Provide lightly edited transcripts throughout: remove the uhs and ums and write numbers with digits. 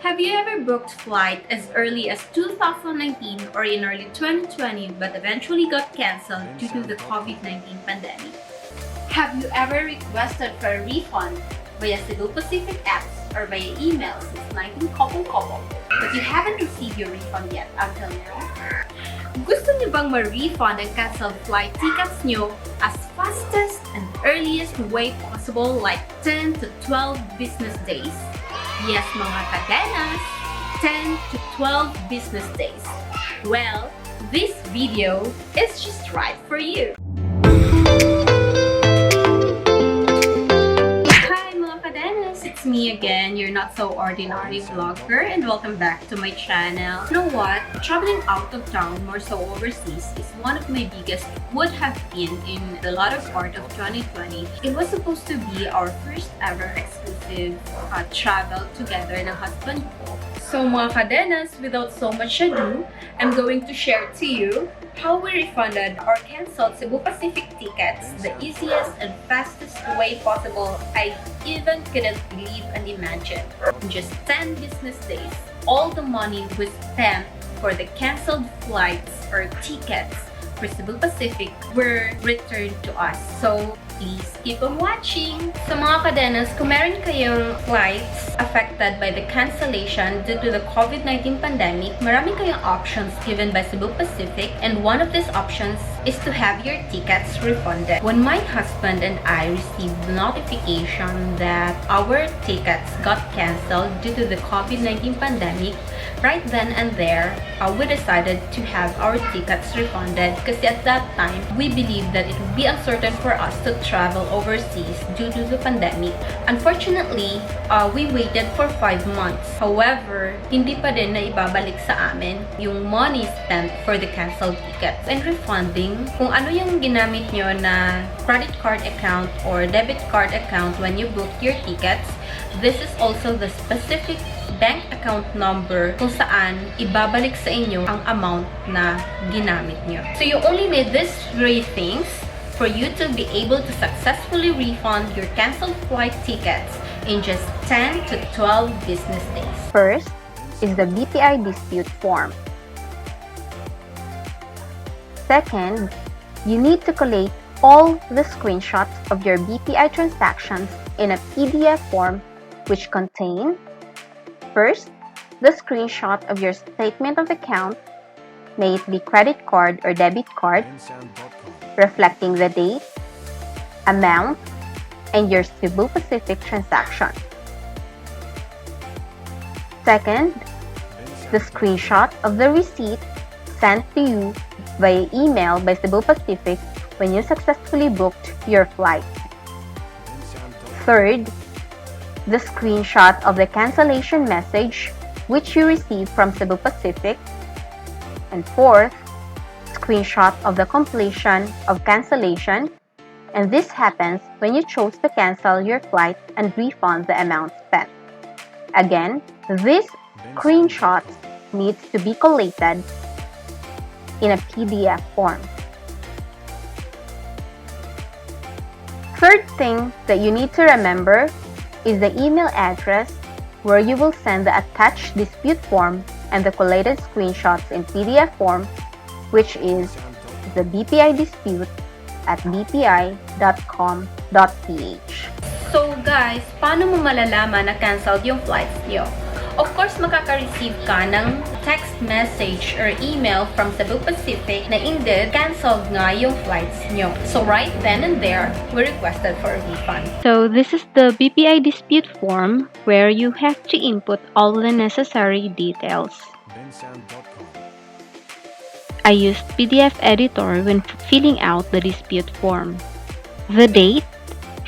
Have you ever booked flight as early as 2019 or in early 2020 but eventually got cancelled due to the COVID-19 pandemic? Have you ever requested for a refund via Cebu Pacific apps or via email since 19 couple but you haven't received your refund yet until now? Gusto niyo bang ma-refund ang canceled flight tickets niyo as fastest and earliest way possible like 10 to 12 business days? Yes, mga kadenas, 10 to 12 business days. Well, this video is just right for you. It's me again, your not so ordinary vlogger, and welcome back to my channel. You know what? Traveling out of town, more so overseas, is one of my biggest would have been in the latter part of 2020. It was supposed to be our first ever exclusive travel together ng husband ko. So mga kadenas, without so much ado, I'm going to share to you how we refunded or canceled Cebu Pacific tickets the easiest and fastest way possible. I even couldn't believe and imagine. In just 10 business days, all the money we spent for the canceled flights or tickets for Cebu Pacific were returned to us. So please keep on watching! So mga kadenas, kung meron kayong flights affected by the cancellation due to the COVID-19 pandemic, marami kayong options given by Cebu Pacific, and one of these options is to have your tickets refunded. When my husband and I received notification that our tickets got cancelled due to the COVID-19 pandemic, right then and there, we decided to have our tickets refunded because at that time, we believed that it would be uncertain for us to travel overseas due to the pandemic. Unfortunately, we waited for 5 months. However, hindi pa din na ibabalik sa amin yung money spent for the canceled tickets and refunding kung ano yung ginamit nyo na credit card account or debit card account when you booked your tickets. This is also the specific bank account number kung saan ibabalik sa inyo ang amount na ginamit nyo. So you only need these 3 things for you to be able to successfully refund your canceled flight tickets in just 10 to 12 business days. First is the BPI dispute form. Second, you need to collate all the screenshots of your BPI transactions in a PDF form which contain first, the screenshot of your statement of account, may it be credit card or debit card, reflecting the date, amount, and your Cebu Pacific transaction. Second, the screenshot of the receipt sent to you via email by Cebu Pacific when you successfully booked your flight. Third, the screenshot of the cancellation message which you received from Cebu Pacific. And fourth, screenshot of the completion of cancellation, and this happens when you chose to cancel your flight and refund the amount spent. Again, these screenshots need to be collated in a PDF form. Third thing that you need to remember is the email address where you will send the attached dispute form and the collated screenshots in PDF form, which is the bpi.dispute@bpi.com.ph. So guys, paano mo malalaman na canceled yung flights nyo? Of course, makaka-receive ka ng text message or email from Cebu Pacific na indeed canceled nga yung flights nyo. So right then and there, we requested for a refund. So this is the BPI dispute form where you have to input all the necessary details. I used PDF editor when filling out the dispute form. The date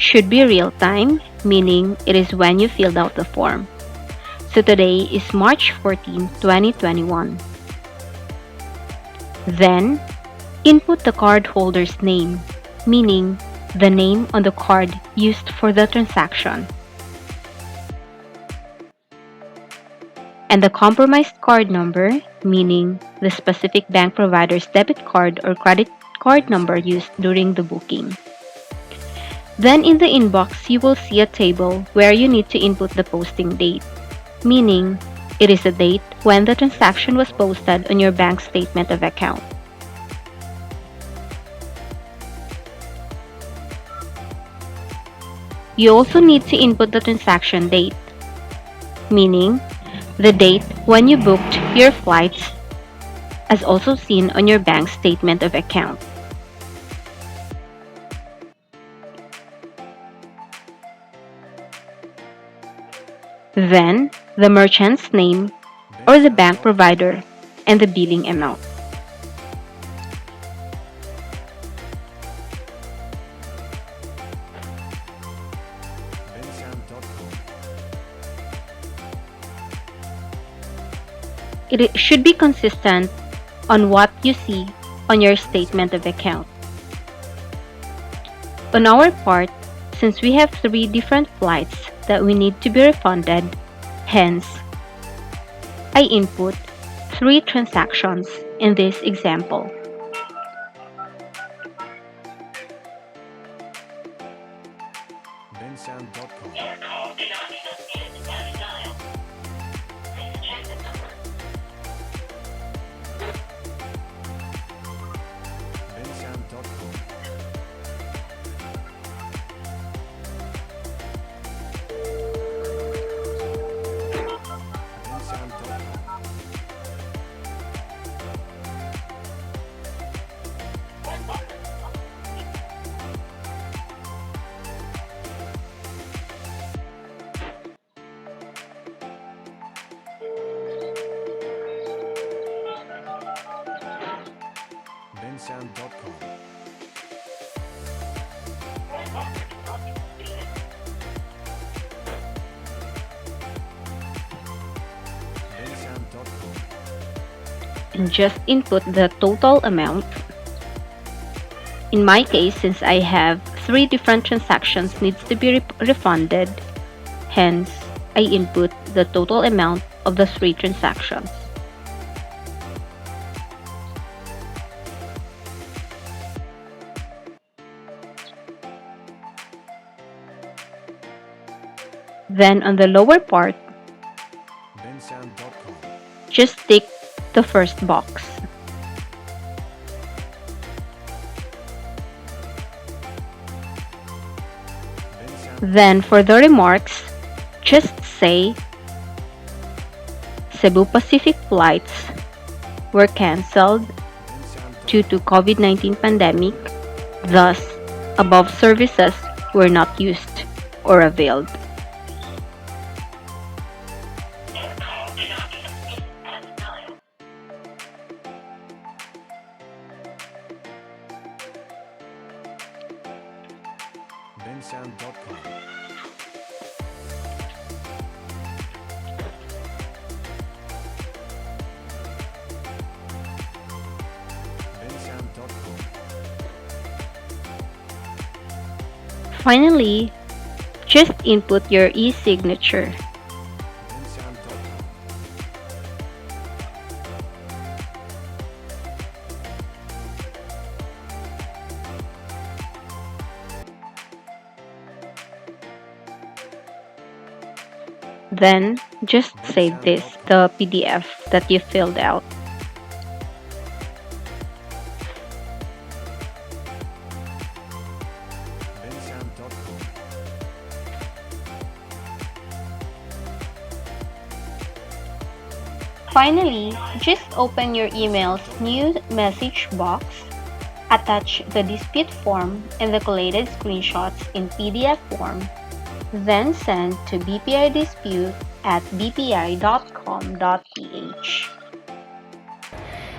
should be real-time, meaning it is when you filled out the form. So today is March 14, 2021. Then, input the cardholder's name, meaning the name on the card used for the transaction. And the compromised card number, meaning the specific bank provider's debit card or credit card number used during the booking. Then in the inbox, you will see a table where you need to input the posting date. meaning it is the date when the transaction was posted on your bank statement of account. You also need to input the transaction date, meaning the date when you booked your flights, as also seen on your bank statement of account. Then, the merchant's name or the bank provider and the billing amount. It should be consistent on what you see on your statement of account. On our part, since we have 3 different flights that we need to be refunded, hence, I input 3 transactions in this example. And just input the total amount. In my case, since I have 3 different transactions needs to be refunded, hence I input the total amount of the 3 transactions. Then on the lower part, just tick the first box. Then for the remarks, just say Cebu Pacific flights were cancelled due to COVID-19 pandemic, thus above services were not used or availed. Finally, just input your e-signature. Then, just save this, the PDF that you filled out. Finally, just open your email's new message box, attach the dispute form and the collated screenshots in PDF form, then send to bpidispute@bpi.com.ph.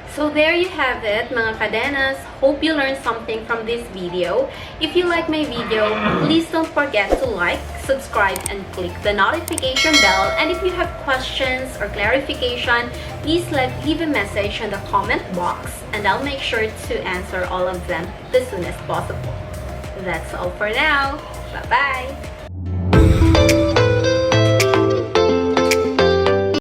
So there you have it, mga kadenas. Hope you learned something from this video. If you like my video, please don't forget to like, subscribe, and click the notification bell. And if you have questions or clarification, please leave a message in the comment box, and I'll make sure to answer all of them the soonest possible. That's all for now. Bye-bye!